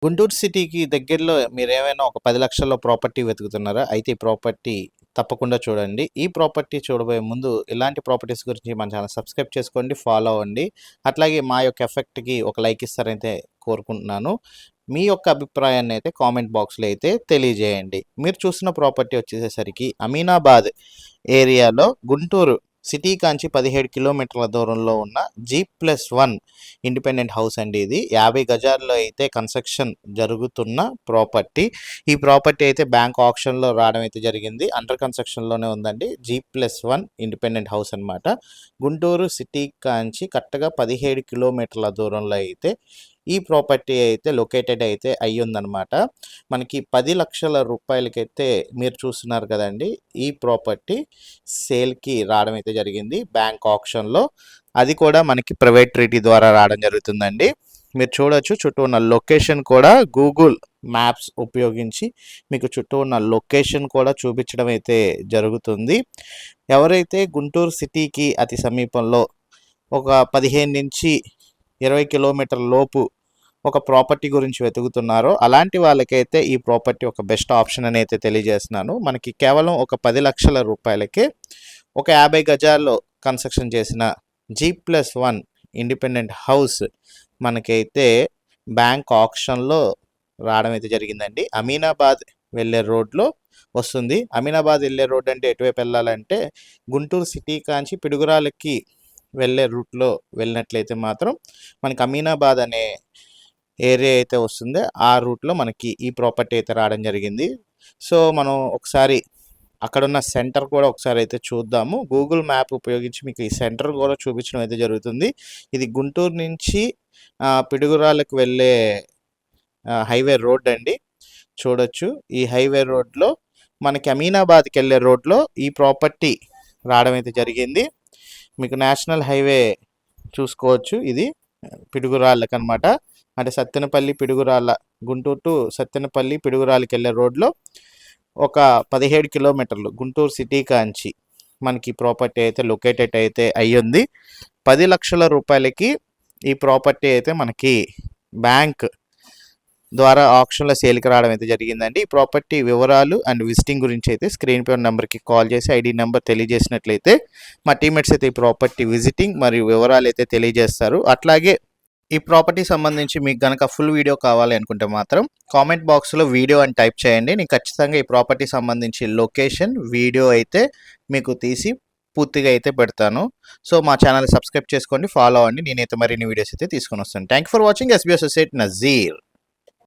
గుంటూరు సిటీకి దగ్గరలో మీరేమైనా ఒక 10,00,000లో ప్రాపర్టీ వెతుకుతున్నారా? అయితే ఈ ప్రాపర్టీ తప్పకుండా చూడండి. ఈ ప్రాపర్టీ చూడబోయే ముందు ఇలాంటి ప్రాపర్టీస్ గురించి మన ఛానల్ సబ్స్క్రైబ్ చేసుకోండి, ఫాలో అవ్వండి. అట్లాగే మా యొక్క ఎఫెక్ట్‌కి ఒక లైక్ ఇస్తారైతే కోరుకుంటున్నాను. మీ యొక్క అభిప్రాయాన్ని అయితే కామెంట్ బాక్స్‌లో అయితే తెలియజేయండి. మీరు చూస్తున్న ప్రాపర్టీ వచ్చేసేసరికి అమీనాబాద్ ఏరియాలో గుంటూరు సిటీ కాంచి 17 కిలోమీటర్ల దూరంలో ఉన్న G+1 ఇండిపెండెంట్ హౌస్ అండి. ఇది 50 గజాల్లో అయితే కన్స్ట్రక్షన్ జరుగుతున్న ప్రాపర్టీ. ఈ ప్రాపర్టీ అయితే బ్యాంక్ ఆప్షన్లో రావడం అయితే జరిగింది. అండర్ కన్స్ట్రక్షన్లోనే ఉందండి. G+1 ఇండిపెండెంట్ హౌస్ అనమాట. గుంటూరు సిటీ కాంచి కరెక్ట్గా 17 కిలోమీటర్ల దూరంలో అయితే ఈ ప్రాపర్టీ అయితే లొకేటెడ్ అయితే అయ్యిందనమాట. మనకి 10 లక్షల రూపాయలకైతే మీరు చూస్తున్నారు కదండి, ఈ ప్రాపర్టీ సేల్కి రావడం అయితే జరిగింది బ్యాంక్ ఆప్షన్లో. అది కూడా మనకి ప్రైవేట్ ట్రీటీ ద్వారా రావడం జరుగుతుందండి. మీరు చూడొచ్చు, చుట్టూ ఉన్న లొకేషన్ కూడా గూగుల్ మ్యాప్స్ ఉపయోగించి మీకు చుట్టూ ఉన్న లొకేషన్ కూడా చూపించడం అయితే జరుగుతుంది. ఎవరైతే గుంటూరు సిటీకి అతి సమీపంలో ఒక 15 నుంచి 20 కిలోమీటర్ల లోపు ఒక ప్రాపర్టీ గురించి వెతుకుతున్నారో అలాంటి వాళ్ళకైతే ఈ ప్రాపర్టీ ఒక బెస్ట్ ఆప్షన్ అని అయితే తెలియజేస్తున్నాను. మనకి కేవలం ఒక 10 లక్షల రూపాయలకే ఒక 50 గజాల్లో కన్స్ట్రక్షన్ చేసిన G+1 ఇండిపెండెంట్ హౌస్ మనకైతే బ్యాంక్ ఆప్షన్లో రావడం అయితే జరిగిందండి. అమీనాబాద్ వెళ్ళే రోడ్లో వస్తుంది. అమీనాబాద్ వెళ్ళే రోడ్ అంటే ఎటువైపు వెళ్ళాలంటే గుంటూరు సిటీ కాంచి పిడుగురాలకి వెళ్ళే రూట్లో వెళ్ళినట్లయితే మాత్రం మనకి అమీనాబాద్ అనే ఏరియా అయితే వస్తుందో ఆ రూట్లో మనకి ఈ ప్రాపర్టీ అయితే రావడం జరిగింది. సో మనం ఒకసారి అక్కడున్న సెంటర్ కూడా ఒకసారి అయితే చూద్దాము. గూగుల్ మ్యాప్ ఉపయోగించి మీకు ఈ సెంటర్ కూడా చూపించడం అయితే జరుగుతుంది. ఇది గుంటూరు నుంచి పిడుగురాలకు వెళ్ళే హైవే రోడ్ అండి. చూడొచ్చు, ఈ హైవే రోడ్లో మనకి అమీనాబాద్కి వెళ్ళే రోడ్లో ఈ ప్రాపర్టీ రావడం అయితే జరిగింది. మీకు నేషనల్ హైవే చూసుకోవచ్చు. ఇది పిడుగురాళ్ళకి అనమాట. అంటే సత్తెనపల్లి పిడుగురాళ్ళ, గుంటూరు టు సత్తెనపల్లి పిడుగురాళ్ళకి వెళ్ళే రోడ్లో ఒక 17 కిలోమీటర్లు గుంటూరు సిటీ కాంచి మనకి ప్రాపర్టీ అయితే లొకేటెడ్ అయితే అయ్యింది. 10 లక్షల రూపాయలకి ఈ ప్రాపర్టీ అయితే మనకి బ్యాంక్ ద్వారా ఆప్షన్లో సేల్కి రావడం అయితే జరిగిందండి. ఈ ప్రాపర్టీ వివరాలు అండ్ విజిటింగ్ గురించి అయితే స్క్రీన్ పై నెంబర్కి కాల్ చేసి ఐడి నెంబర్ తెలియజేసినట్లయితే మా టీమేట్స్ అయితే ఈ ప్రాపర్టీ విజిటింగ్ మరియు వివరాలు అయితే తెలియజేస్తారు. అట్లాగే ఈ ప్రాపర్టీ సంబంధించి మీకు కనుక ఫుల్ వీడియో కావాలి అనుకుంటే మాత్రం కామెంట్ బాక్స్లో వీడియో అని టైప్ చేయండి. నేను ఖచ్చితంగా ఈ ప్రాపర్టీ సంబంధించి లొకేషన్ వీడియో అయితే మీకు తీసి పూర్తిగా అయితే పెడతాను. సో మా ఛానల్ సబ్స్క్రైబ్ చేసుకోండి, ఫాలో అవ్వండి. నేనైతే మరిన్ని వీడియోస్ అయితే తీసుకొని వస్తాను. Thank for watching. SB associate Nazir.